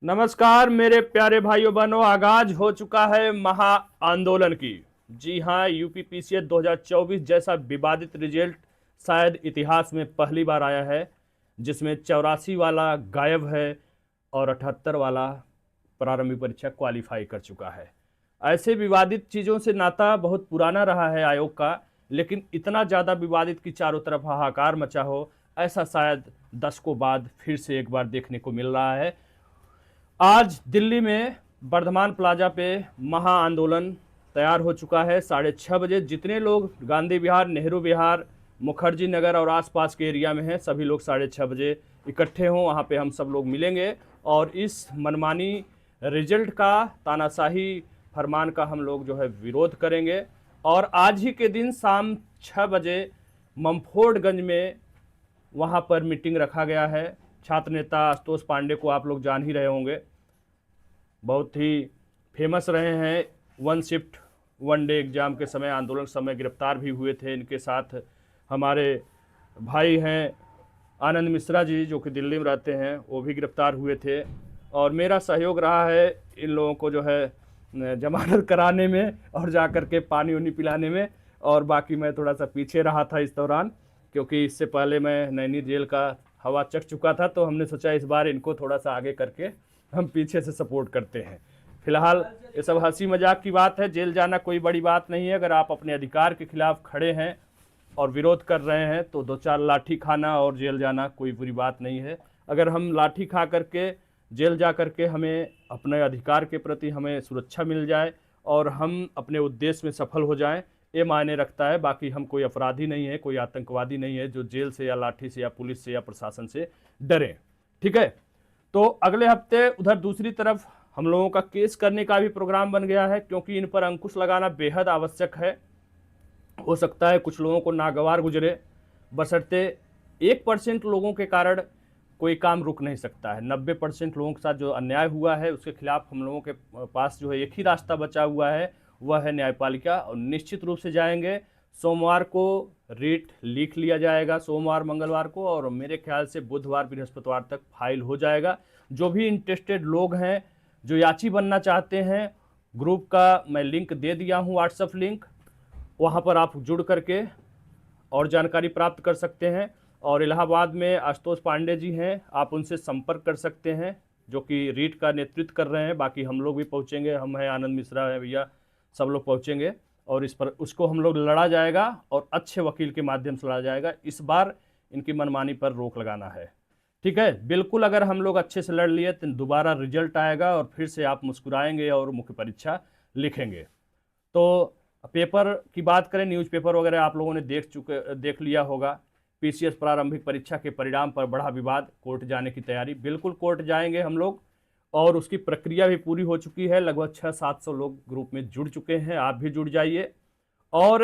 नमस्कार मेरे प्यारे भाइयों बहनों, आगाज हो चुका है महा आंदोलन की। जी हां, यूपीपीसीएस 2024 जैसा विवादित रिजल्ट शायद इतिहास में पहली बार आया है, जिसमें 84 वाला गायब है और 78 वाला प्रारंभिक परीक्षा क्वालिफाई कर चुका है। ऐसे विवादित चीज़ों से नाता बहुत पुराना रहा है आयोग का, लेकिन इतना ज़्यादा विवादित कि चारों तरफ हाहाकार मचा हो, ऐसा शायद दशकों बाद फिर से एक बार देखने को मिल रहा है। आज दिल्ली में वर्धमान प्लाजा पे महा आंदोलन तैयार हो चुका है। 6:30 बजे जितने लोग गांधी विहार, नेहरू विहार, मुखर्जी नगर और आसपास के एरिया में हैं, सभी लोग 6:30 बजे इकट्ठे हों। वहाँ पे हम सब लोग मिलेंगे और इस मनमानी रिजल्ट का, तानाशाही फरमान का हम लोग जो है विरोध करेंगे। और आज ही के दिन शाम 6 बजे ममफोर्डगंज में वहाँ पर मीटिंग रखा गया है। छात्र नेता आशुतोष पांडे को आप लोग जान ही रहे होंगे, बहुत ही फेमस रहे हैं। One shift one day exam के समय, आंदोलन समय गिरफ्तार भी हुए थे। इनके साथ हमारे भाई हैं आनंद मिश्रा जी, जो कि दिल्ली में रहते हैं, वो भी गिरफ्तार हुए थे। और मेरा सहयोग रहा है इन लोगों को जो है जमानत कराने में और जा कर के पानी उनी पिलाने में। और बाकी मैं थोड़ा सा पीछे रहा था इस दौरान, क्योंकि इससे पहले मैं नैनी जेल का हवा चख चुका था, तो हमने सोचा इस बार इनको थोड़ा सा आगे करके हम पीछे से सपोर्ट करते हैं। फिलहाल ये सब हंसी मजाक की बात है, जेल जाना कोई बड़ी बात नहीं है। अगर आप अपने अधिकार के खिलाफ खड़े हैं और विरोध कर रहे हैं तो दो चार लाठी खाना और जेल जाना कोई बुरी बात नहीं है। अगर हम लाठी खा करके जेल जा करके हमें अपने अधिकार के प्रति हमें सुरक्षा मिल जाए और हम अपने उद्देश्य में सफल हो जाएं, ये मायने रखता है। बाकी हम कोई अपराधी नहीं है, कोई आतंकवादी नहीं है जो जेल से या लाठी से या पुलिस से या प्रशासन से डरे। ठीक है, तो अगले हफ्ते उधर दूसरी तरफ हम लोगों का केस करने का भी प्रोग्राम बन गया है, क्योंकि इन पर अंकुश लगाना बेहद आवश्यक है। हो सकता है कुछ लोगों को नागवार गुजरे, बशर्ते 1% लोगों के कारण कोई काम रुक नहीं सकता है। 90% लोगों के साथ जो अन्याय हुआ है उसके खिलाफ हम लोगों के पास जो है एक ही रास्ता बचा हुआ है, वह है न्यायपालिका। और निश्चित रूप से जाएंगे। सोमवार को रीट लिख लिया जाएगा, सोमवार मंगलवार को, और मेरे ख्याल से बुधवार बृहस्पतिवार तक फाइल हो जाएगा। जो भी इंटरेस्टेड लोग हैं, जो याची बनना चाहते हैं, ग्रुप का मैं लिंक दे दिया हूँ, व्हाट्सएप लिंक, वहाँ पर आप जुड़ करके और जानकारी प्राप्त कर सकते हैं। और इलाहाबाद में आशुतोष पांडे जी हैं, आप उनसे संपर्क कर सकते हैं, जो कि रीट का नेतृत्व कर रहे हैं। बाकी हम लोग भी पहुँचेंगे, हम हैं, आनंद मिश्रा है भैया, सब लोग पहुँचेंगे और इस पर उसको हम लोग लड़ा जाएगा और अच्छे वकील के माध्यम से लड़ा जाएगा। इस बार इनकी मनमानी पर रोक लगाना है। ठीक है, बिल्कुल। अगर हम लोग अच्छे से लड़ लिए तो दोबारा रिजल्ट आएगा और फिर से आप मुस्कुराएंगे और मुख्य परीक्षा लिखेंगे। तो पेपर की बात करें, न्यूज़पेपर वगैरह आप लोगों ने देख लिया होगा। पीसीएस प्रारंभिक परीक्षा के परिणाम पर बड़ा विवाद, कोर्ट जाने की तैयारी। बिल्कुल कोर्ट जाएंगे हम लोग, और उसकी प्रक्रिया भी पूरी हो चुकी है। लगभग 600-700 लोग ग्रुप में जुड़ चुके हैं, आप भी जुड़ जाइए। और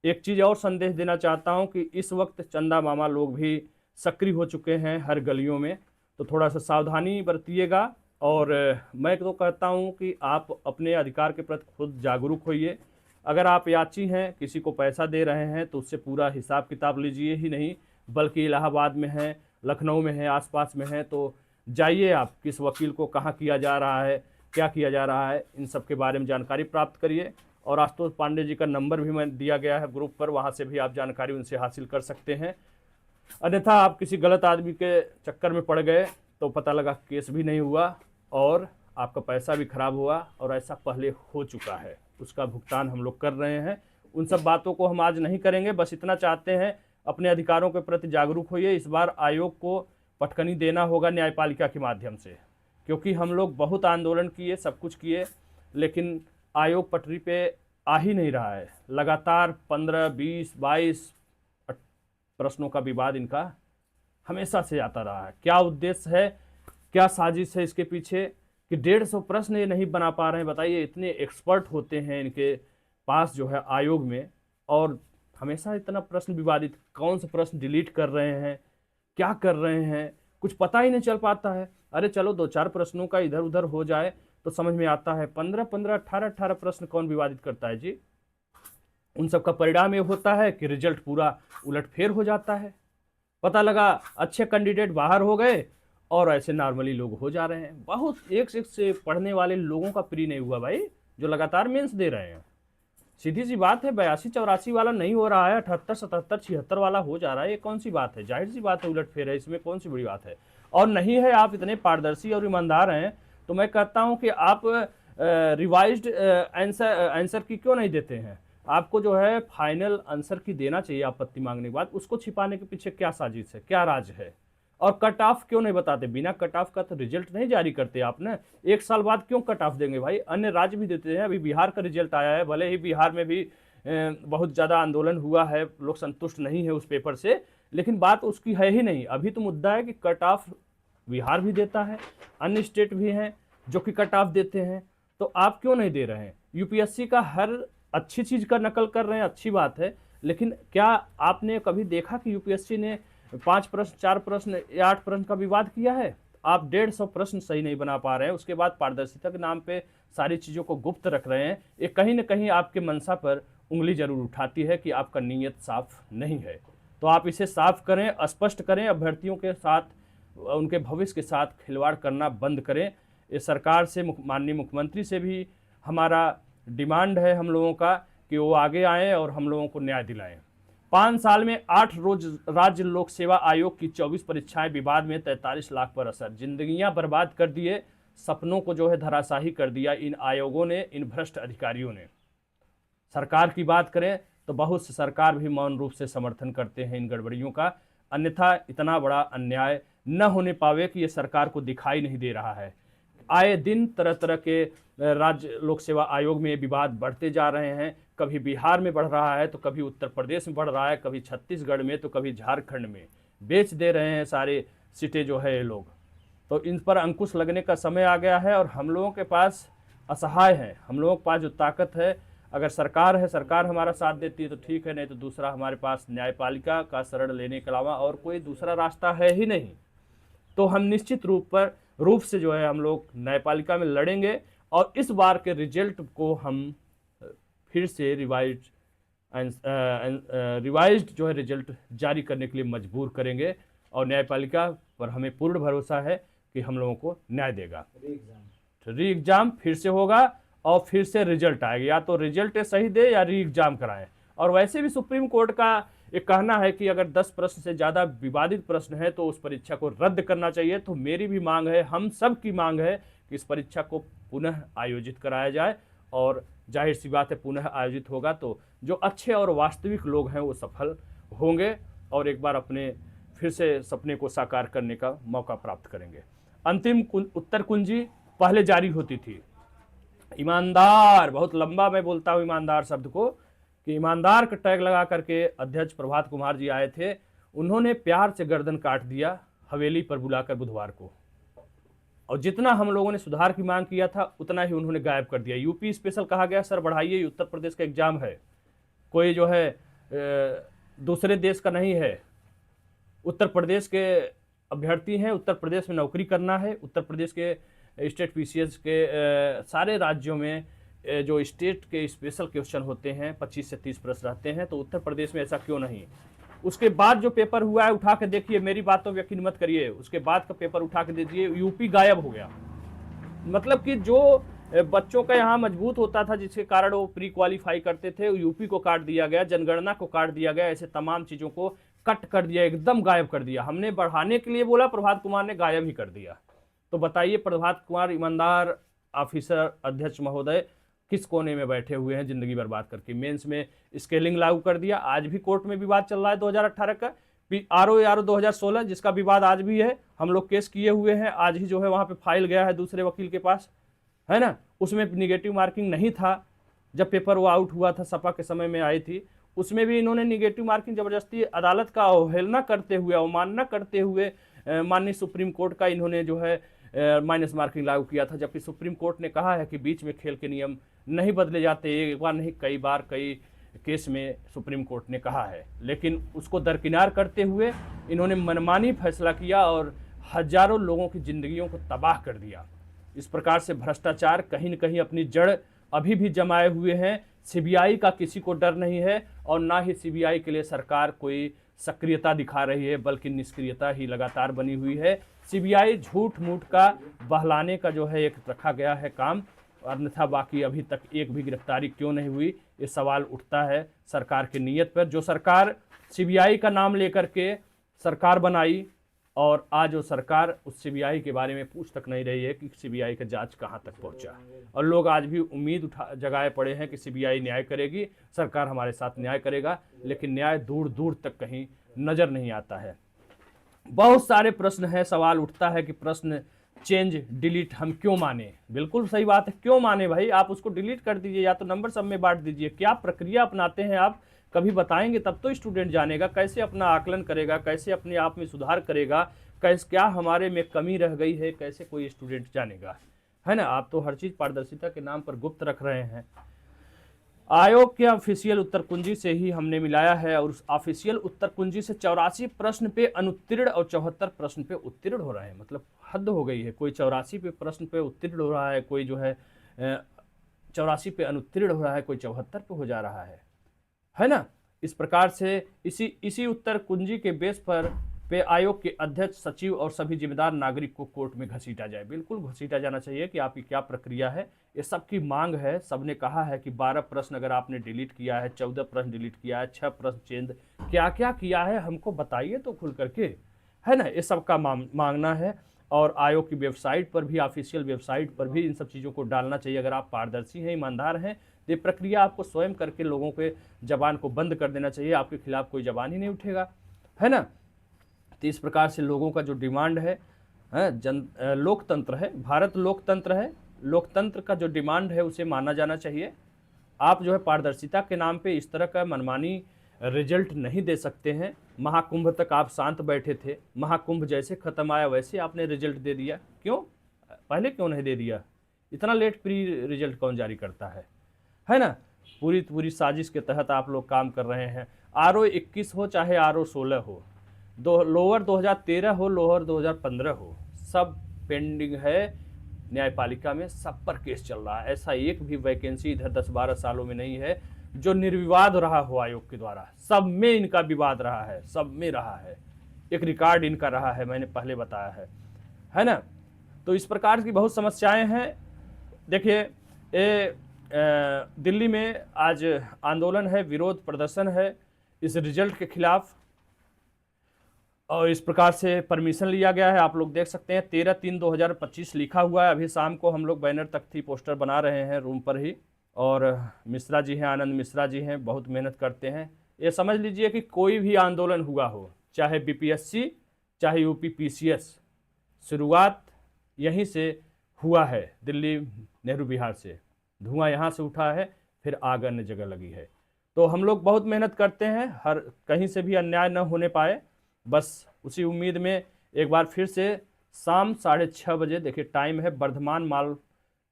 एक चीज़ और संदेश देना चाहता हूं कि इस वक्त चंदा मामा लोग भी सक्रिय हो चुके हैं हर गलियों में, तो थोड़ा सा सावधानी बरतिएगा। और मैं तो कहता हूं कि आप अपने अधिकार के प्रति खुद जागरूक होइए। अगर आप याची हैं, किसी को पैसा दे रहे हैं, तो उससे पूरा हिसाब किताब लीजिए ही नहीं, बल्कि इलाहाबाद में है, लखनऊ में है, आसपास में है, तो जाइए आप, किस वकील को कहाँ किया जा रहा है, क्या किया जा रहा है, इन सब के बारे में जानकारी प्राप्त करिए। और आशुतोष पांडे जी का नंबर भी मैं दिया गया है ग्रुप पर, वहाँ से भी आप जानकारी उनसे हासिल कर सकते हैं। अन्यथा आप किसी गलत आदमी के चक्कर में पड़ गए तो पता लगा केस भी नहीं हुआ और आपका पैसा भी खराब हुआ, और ऐसा पहले हो चुका है, उसका भुगतान हम लोग कर रहे हैं। उन सब बातों को हम आज नहीं करेंगे, बस इतना चाहते हैं अपने अधिकारों के प्रति जागरूक होइए। इस बार आयोग को पटकनी देना होगा न्यायपालिका के माध्यम से, क्योंकि हम लोग बहुत आंदोलन किए, सब कुछ किए, लेकिन आयोग पटरी पे आ ही नहीं रहा है। लगातार 15, 20, 22 प्रश्नों का विवाद इनका हमेशा से आता रहा है। क्या उद्देश्य है, क्या साजिश है इसके पीछे कि 150 प्रश्न ये नहीं बना पा रहे हैं? बताइए, इतने एक्सपर्ट होते हैं इनके पास जो है आयोग में, और हमेशा इतना प्रश्न विवादित। कौन से प्रश्न डिलीट कर रहे हैं, क्या कर रहे हैं, कुछ पता ही नहीं चल पाता है। अरे चलो 2-4 प्रश्नों का इधर उधर हो जाए तो समझ में आता है। 15-15, 18-18 प्रश्न कौन विवादित करता है जी? उन सब का परिणाम ये होता है कि रिजल्ट पूरा उलटफेर हो जाता है। पता लगा अच्छे कैंडिडेट बाहर हो गए और ऐसे नॉर्मली लोग हो जा रहे हैं। बहुत एक से एक से पढ़ने वाले लोगों का प्री नहीं हुआ भाई, जो लगातार मेंस दे रहे हैं। सीधी सी बात है, 82-84 वाला नहीं हो रहा है, 78-77-76 वाला हो जा रहा है। ये कौन सी बात है? जाहिर सी बात है, उलटफेर है, इसमें कौन सी बड़ी बात है? और नहीं है, आप इतने पारदर्शी और ईमानदार हैं तो मैं कहता हूं कि आप रिवाइज्ड आंसर की क्यों नहीं देते हैं? आपको जो है फाइनल आंसर की देना चाहिए आपत्ति मांगने के बाद। उसको छिपाने के पीछे क्या साजिश है, क्या राज है? और कट ऑफ क्यों नहीं बताते? बिना कट ऑफ का तो रिजल्ट नहीं जारी करते आपने। एक साल बाद क्यों कट ऑफ देंगे भाई? अन्य राज्य भी देते हैं। अभी बिहार का रिजल्ट आया है, भले ही बिहार में भी बहुत ज़्यादा आंदोलन हुआ है, लोग संतुष्ट नहीं है उस पेपर से, लेकिन बात उसकी है ही नहीं। अभी तो मुद्दा है कि कट ऑफ बिहार भी देता है, अन्य स्टेट भी हैं जो कि कट ऑफ देते हैं, तो आप क्यों नहीं दे रहे हैं? यूपीएससी का हर अच्छी चीज़ का नकल कर रहे हैं, अच्छी बात है, लेकिन क्या आपने कभी देखा कि यूपीएससी ने 5 प्रश्न, 4 प्रश्न या 8 प्रश्न का विवाद किया है? आप 150 प्रश्न सही नहीं बना पा रहे हैं, उसके बाद पारदर्शिता के नाम पे सारी चीज़ों को गुप्त रख रहे हैं। ये कहीं ना कहीं आपके मंशा पर उंगली जरूर उठाती है कि आपका नीयत साफ नहीं है। तो आप इसे साफ करें, स्पष्ट करें, अभ्यर्थियों के साथ, उनके भविष्य के साथ खिलवाड़ करना बंद करें। ये सरकार से, माननीय मुख्यमंत्री से भी हमारा डिमांड है हम लोगों का कि वो आगे आएँ और हम लोगों को न्याय दिलाएं। 5 साल में 8 रोज राज्य लोक सेवा आयोग की 24 परीक्षाएं विवाद में 43 लाख पर असर। जिंदगियां बर्बाद कर दिए, सपनों को जो है धराशाही कर दिया इन आयोगों ने, इन भ्रष्ट अधिकारियों ने। सरकार की बात करें तो बहुत से सरकार भी मौन रूप से समर्थन करते हैं इन गड़बड़ियों का, अन्यथा इतना बड़ा अन्याय न होने पावे कि ये सरकार को दिखाई नहीं दे रहा है। आए दिन तरह तरह के राज्य लोक सेवा आयोग में विवाद बढ़ते जा रहे हैं। कभी बिहार में बढ़ रहा है तो कभी उत्तर प्रदेश में बढ़ रहा है, कभी छत्तीसगढ़ में तो कभी झारखंड में। बेच दे रहे हैं सारे सीटें जो है ये लोग। तो इन पर अंकुश लगने का समय आ गया है और हम लोगों के पास असहाय है, हम लोगों के पास जो ताकत है, अगर सरकार है, सरकार हमारा साथ देती है तो ठीक है, नहीं तो दूसरा हमारे पास न्यायपालिका का शरण लेने के अलावा और कोई दूसरा रास्ता है ही नहीं। तो हम निश्चित रूप से जो है हम लोग न्यायपालिका में लड़ेंगे और इस बार के रिजल्ट को हम फिर से रिवाइज्ड जो है रिजल्ट जारी करने के लिए मजबूर करेंगे और न्यायपालिका पर हमें पूर्ण भरोसा है कि हम लोगों को न्याय देगा। री एग्जाम फिर से होगा और फिर से रिजल्ट आएगा, या तो रिजल्ट सही दे या री एग्जाम कराएं। और वैसे भी सुप्रीम कोर्ट का एक कहना है कि अगर 10 प्रश्न से ज़्यादा विवादित प्रश्न है तो उस परीक्षा को रद्द करना चाहिए। तो मेरी भी मांग है, हम सब की मांग है कि इस परीक्षा को पुनः आयोजित कराया जाए, और जाहिर सी बात है पुनः आयोजित होगा तो जो अच्छे और वास्तविक लोग हैं वो सफल होंगे और एक बार अपने फिर से सपने को साकार करने का मौका प्राप्त करेंगे। अंतिम उत्तर कुंजी पहले जारी होती थी। ईमानदार, बहुत लंबा मैं बोलता हूँ ईमानदार शब्द को, कि ईमानदार का टैग लगा करके अध्यक्ष प्रभात कुमार जी आए थे। उन्होंने प्यार से गर्दन काट दिया हवेली पर बुलाकर बुधवार को, और जितना हम लोगों ने सुधार की मांग किया था उतना ही उन्होंने गायब कर दिया। यूपी स्पेशल कहा गया, सर बढ़ाइए, उत्तर प्रदेश का एग्जाम है, कोई जो है दूसरे देश का नहीं है। उत्तर प्रदेश के अभ्यर्थी हैं, उत्तर प्रदेश में नौकरी करना है। उत्तर प्रदेश के स्टेट पीसीएस के सारे राज्यों में जो स्टेट के स्पेशल क्वेश्चन होते हैं 25 से 30 प्रश्न रहते हैं, तो उत्तर प्रदेश में ऐसा क्यों नहीं? उसके बाद जो पेपर हुआ है उठा के देखिए, मेरी बातों पर यकीन मत करिए, उसके बाद का पेपर उठा के देखिए, यूपी गायब हो गया। मतलब कि जो बच्चों का यहाँ मजबूत होता था जिसके कारण वो प्री क्वालिफाई करते थे, यूपी को काट दिया गया, जनगणना को काट दिया गया, ऐसे तमाम चीज़ों को कट कर दिया, एकदम गायब कर दिया। हमने बढ़ाने के लिए बोला, प्रभात कुमार ने गायब ही कर दिया। तो बताइए, प्रभात कुमार ईमानदार ऑफिसर अध्यक्ष महोदय किस कोने में बैठे हुए हैं जिंदगी बर्बाद करके? मेंस में स्केलिंग लागू कर दिया, आज भी कोर्ट में विवाद चल रहा है 2018 का। आरओ 2016 जिसका विवाद आज भी है, हम लोग केस किए हुए हैं, आज ही जो है वहाँ पे फाइल गया है दूसरे वकील के पास, है ना। उसमें निगेटिव मार्किंग नहीं था, जब पेपर वो आउट हुआ था, सपा के समय में आई थी, उसमें भी इन्होंने निगेटिव मार्किंग जबरदस्ती अदालत का अवहेलना करते हुए, अवमानना करते हुए माननीय सुप्रीम कोर्ट का इन्होंने जो है माइनस मार्किंग लागू किया था। जबकि सुप्रीम कोर्ट ने कहा है कि बीच में खेल के नियम नहीं बदले जाते, एक बार नहीं कई बार कई केस में सुप्रीम कोर्ट ने कहा है, लेकिन उसको दरकिनार करते हुए इन्होंने मनमानी फैसला किया और हजारों लोगों की जिंदगियों को तबाह कर दिया। इस प्रकार से भ्रष्टाचार कहीं न कहीं अपनी जड़ अभी भी जमाए हुए हैं। सीबीआई का किसी को डर नहीं है और ना ही सीबीआई के लिए सरकार कोई सक्रियता दिखा रही है, बल्कि निष्क्रियता ही लगातार बनी हुई है। सीबीआई झूठ मूठ का बहलाने का जो है एक रखा गया है काम, अन्यथा बाकी अभी तक एक भी गिरफ्तारी क्यों नहीं हुई, ये सवाल उठता है सरकार की नीयत पर। जो सरकार सीबीआई का नाम लेकर के सरकार बनाई, और आज वो सरकार उस सीबीआई के बारे में पूछ तक नहीं रही है कि सीबीआई का जांच कहां तक पहुंचा। और लोग आज भी उम्मीद जगाए पड़े हैं कि सीबीआई न्याय करेगी, सरकार हमारे साथ न्याय करेगा, लेकिन न्याय दूर दूर तक कहीं नजर नहीं आता है। बहुत सारे प्रश्न हैं, सवाल उठता है कि प्रश्न चेंज डिलीट हम क्यों माने। बिल्कुल सही बात है, क्यों माने भाई, आप उसको डिलीट कर दीजिए या तो नंबर सब में बांट दीजिए। क्या प्रक्रिया अपनाते हैं आप, कभी बताएंगे तब तो स्टूडेंट जानेगा, कैसे अपना आकलन करेगा, कैसे अपने आप में सुधार करेगा, कैसे क्या हमारे में कमी रह गई है, कैसे कोई स्टूडेंट जानेगा, है ना। आप तो हर चीज़ पारदर्शिता के नाम पर गुप्त रख रहे हैं। आयोग के ऑफिशियल उत्तर कुंजी से ही हमने मिलाया है, और उस ऑफिशियल उत्तर कुंजी से 84 प्रश्न पे अनुत्तीर्ण और 74 प्रश्न पे उत्तीर्ण हो रहे हैं। मतलब हद हो गई है, कोई 84 पे प्रश्न पे उत्तीर्ण हो रहा है, कोई जो है 84 पे अनुत्तीर्ण हो रहा है, कोई 74 पे हो जा रहा है ना। इस प्रकार से इसी उत्तर कुंजी के बेस पर आयोग के अध्यक्ष, सचिव और सभी जिम्मेदार नागरिक को कोर्ट में घसीटा जाए। बिल्कुल घसीटा जाना चाहिए कि आपकी क्या प्रक्रिया है, ये सबकी मांग है। सबने कहा है कि 12 प्रश्न अगर आपने डिलीट किया है, 14 प्रश्न डिलीट किया है, 6 प्रश्न चेंज, क्या क्या किया है हमको बताइए तो खुल करके, है ना। ये सबका मांगना है, और आयोग की वेबसाइट पर भी, ऑफिशियल वेबसाइट पर भी इन सब चीज़ों को डालना चाहिए। अगर आप पारदर्शी हैं, ईमानदार हैं, तो ये प्रक्रिया आपको स्वयं करके लोगों के जबान को बंद कर देना चाहिए। आपके खिलाफ कोई जबान ही नहीं उठेगा, है ना। तो इस प्रकार से लोगों का जो डिमांड है, लोकतंत्र है, भारत लोकतंत्र है, लोकतंत्र का जो डिमांड है उसे माना जाना चाहिए। आप जो है पारदर्शिता के नाम पे इस तरह का मनमानी रिजल्ट नहीं दे सकते हैं। महाकुंभ तक आप शांत बैठे थे, महाकुंभ जैसे ख़त्म आया वैसे आपने रिजल्ट दे दिया। क्यों, पहले क्यों नहीं दे दिया? इतना लेट प्री रिजल्ट कौन जारी करता है ना। पूरी साजिश के तहत आप लोग काम कर रहे हैं। आरओ 21 हो चाहे आरओ 16 हो, लोअर 2013 हो, लोअर 2015 हो, सब पेंडिंग है न्यायपालिका में, सब पर केस चल रहा है। ऐसा एक भी वैकेंसी इधर 10-12 सालों में नहीं है जो निर्विवाद रहा हो आयोग के द्वारा। सब में इनका विवाद रहा है, सब में रहा है, एक रिकॉर्ड इनका रहा है, मैंने पहले बताया है ना। तो इस प्रकार की बहुत समस्याएं हैं। देखिए, दिल्ली में आज आंदोलन है, विरोध प्रदर्शन है इस रिजल्ट के खिलाफ, और इस प्रकार से परमिशन लिया गया है। आप लोग देख सकते हैं 13/3/2025 लिखा हुआ है। अभी शाम को हम लोग बैनर तख्ती पोस्टर बना रहे हैं रूम पर ही, और मिश्रा जी हैं, आनंद मिश्रा जी हैं, बहुत मेहनत करते हैं। ये समझ लीजिए कि कोई भी आंदोलन हुआ हो, चाहे बीपीएससी चाहे यूपी पीसीएस, शुरुआत यहीं से हुआ है, दिल्ली नेहरू विहार से। धुआं यहाँ से उठा है, फिर आग अन्य जगह लगी है। तो हम लोग बहुत मेहनत करते हैं, हर कहीं से भी अन्याय न होने पाए, बस उसी उम्मीद में एक बार फिर से शाम 6:30 बजे, देखिए टाइम है, वर्धमान माल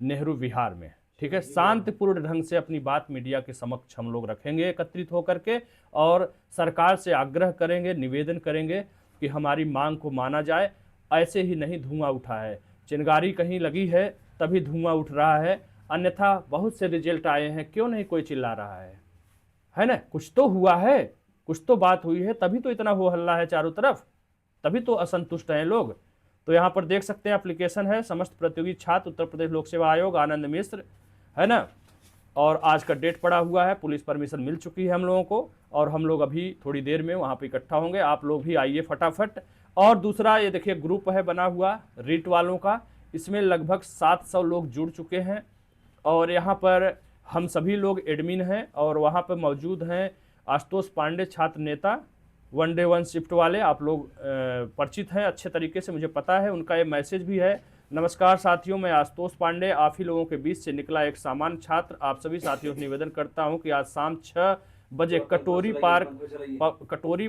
नेहरू विहार में, ठीक है, शांतिपूर्ण ढंग से अपनी बात मीडिया के समक्ष हम लोग रखेंगे एकत्रित होकर के, और सरकार से आग्रह करेंगे, निवेदन करेंगे कि हमारी मांग को माना जाए। ऐसे ही नहीं धुआं उठा है, चिंगारी कहीं लगी है तभी धुआं उठ रहा है, अन्यथा बहुत से रिजल्ट आए हैं, क्यों नहीं कोई चिल्ला रहा है ना। कुछ तो हुआ है, कुछ तो बात हुई है, तभी तो इतना हो हल्ला है चारों तरफ, तभी तो असंतुष्ट हैं लोग। तो यहाँ पर देख सकते हैं एप्लीकेशन है, समस्त प्रतियोगी छात्र उत्तर प्रदेश लोक सेवा आयोग, आनंद मिश्र, है ना। और आज का डेट पड़ा हुआ है, पुलिस परमिशन मिल चुकी है हम लोगों को, और हम लोग अभी थोड़ी देर में वहाँ पे इकट्ठा होंगे। आप लोग भी आइए फटाफट। और दूसरा ये देखिए ग्रुप है बना हुआ रीट वालों का, इसमें लगभग 700 लोग जुड़ चुके हैं, और यहाँ पर हम सभी लोग एडमिन हैं, और वहाँ पर मौजूद हैं आशुतोष पांडे, छात्र नेता, 1 डे 1 शिफ्ट वाले। आप लोग परिचित हैं अच्छे तरीके से, मुझे पता है, उनका ये मैसेज भी है। नमस्कार साथियों, मैं आशुतोष पांडे, आप ही लोगों के बीच से निकला एक सामान्य छात्र। आप सभी साथियों से निवेदन करता हूं कि आज शाम 6 बजे कटोरी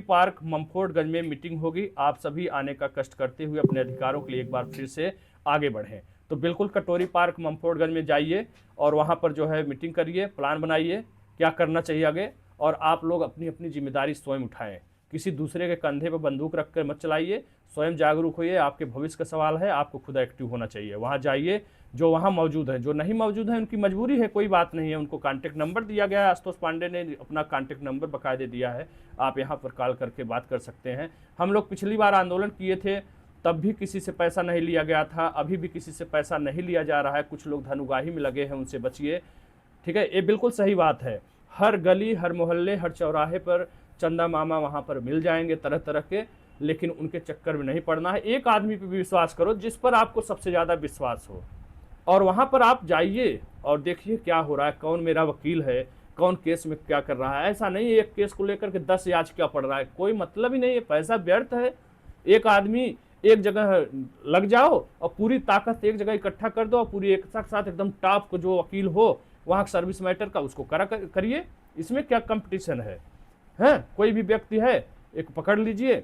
पार्क ममफोर्डगंज में मीटिंग होगी। आप सभी आने का कष्ट करते हुए अपने अधिकारों के लिए एक बार फिर से आगे बढ़ें। तो बिल्कुल कटोरी पार्क ममफोर्डगंज में जाइए, और वहाँ पर जो है मीटिंग करिए, प्लान बनाइए क्या करना चाहिए आगे, और आप लोग अपनी अपनी जिम्मेदारी स्वयं उठाएं। किसी दूसरे के कंधे पर बंदूक रख कर मत चलाइए, स्वयं जागरूक होइए, आपके भविष्य का सवाल है, आपको खुद एक्टिव होना चाहिए। वहाँ जाइए, जो वहाँ मौजूद है, जो नहीं मौजूद है उनकी मजबूरी है, कोई बात नहीं है, उनको कॉन्टैक्ट नंबर दिया गया है, आशुतोष पांडे ने अपना कॉन्टैक्ट नंबर बाकायदे दिया है, आप यहाँ पर कॉल करके बात कर सकते हैं। हम लोग पिछली बार आंदोलन किए थे तब भी किसी से पैसा नहीं लिया गया था, अभी भी किसी से पैसा नहीं लिया जा रहा है, कुछ लोग धनुगाही में लगे हैं, उनसे बचिए, ठीक है। ये बिल्कुल सही बात है, हर गली, हर मोहल्ले, हर चौराहे पर चंदा मामा वहाँ पर मिल जाएंगे तरह तरह के, लेकिन उनके चक्कर में नहीं पड़ना है। एक आदमी पे भी विश्वास करो जिस पर आपको सबसे ज़्यादा विश्वास हो, और वहाँ पर आप जाइए और देखिए क्या हो रहा है, कौन मेरा वकील है, कौन केस में क्या कर रहा है। ऐसा नहीं है एक केस को लेकर के 10 याचिका पड़ रहा है, कोई मतलब ही नहीं है, पैसा व्यर्थ है। एक आदमी एक जगह लग जाओ और पूरी ताकत एक जगह इकट्ठा कर दो और पूरी एक साथ एकदम टॉप को जो वकील हो वहाँ सर्विस मैटर का उसको करिए, इसमें क्या कंपटीशन है? कोई भी व्यक्ति है एक पकड़ लीजिए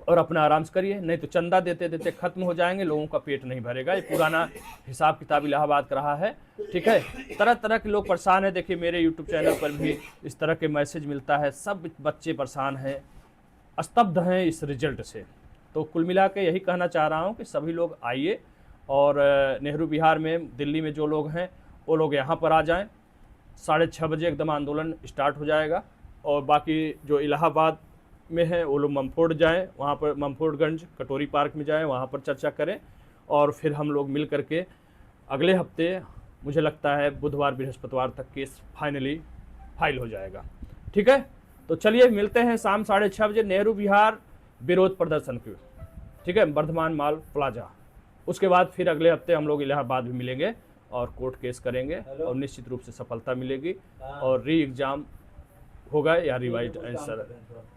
और अपना आराम से करिए, नहीं तो चंदा देते देते खत्म हो जाएंगे, लोगों का पेट नहीं भरेगा। ये पुराना हिसाब किताब इलाहाबाद का रहा है, ठीक है। तरह तरह के लोग परेशान हैं, देखिए मेरे यूट्यूब चैनल पर भी इस तरह के मैसेज मिलता है, सब बच्चे परेशान हैं, स्तब्ध हैं इस रिजल्ट से। तो कुल मिला के यही कहना चाह रहा हूँ कि सभी लोग आइए और नेहरू विहार में, दिल्ली में जो लोग हैं वो लोग यहाँ पर आ जाएँ, 6:30 बजे एकदम आंदोलन स्टार्ट हो जाएगा। और बाकी जो इलाहाबाद में है वो लोग ममफोर्ड जाएं, वहाँ पर ममफोर्डगंज कटोरी पार्क में जाएं, वहाँ पर चर्चा करें, और फिर हम लोग मिल करके अगले हफ्ते, मुझे लगता है बुधवार बृहस्पतिवार तक केस फाइनली फाइल हो जाएगा, ठीक है। तो चलिए मिलते हैं शाम 6:30 बजे नेहरू विहार विरोध प्रदर्शन की, ठीक है, वर्धमान माल प्लाजा। उसके बाद फिर अगले हफ्ते हम लोग इलाहाबाद भी मिलेंगे और कोर्ट केस करेंगे और निश्चित रूप से सफलता मिलेगी और री एग्ज़ाम होगा या रिवाइज आंसर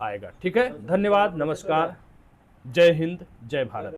आएगा, ठीक है। धन्यवाद, नमस्कार, जय हिंद, जय भारत।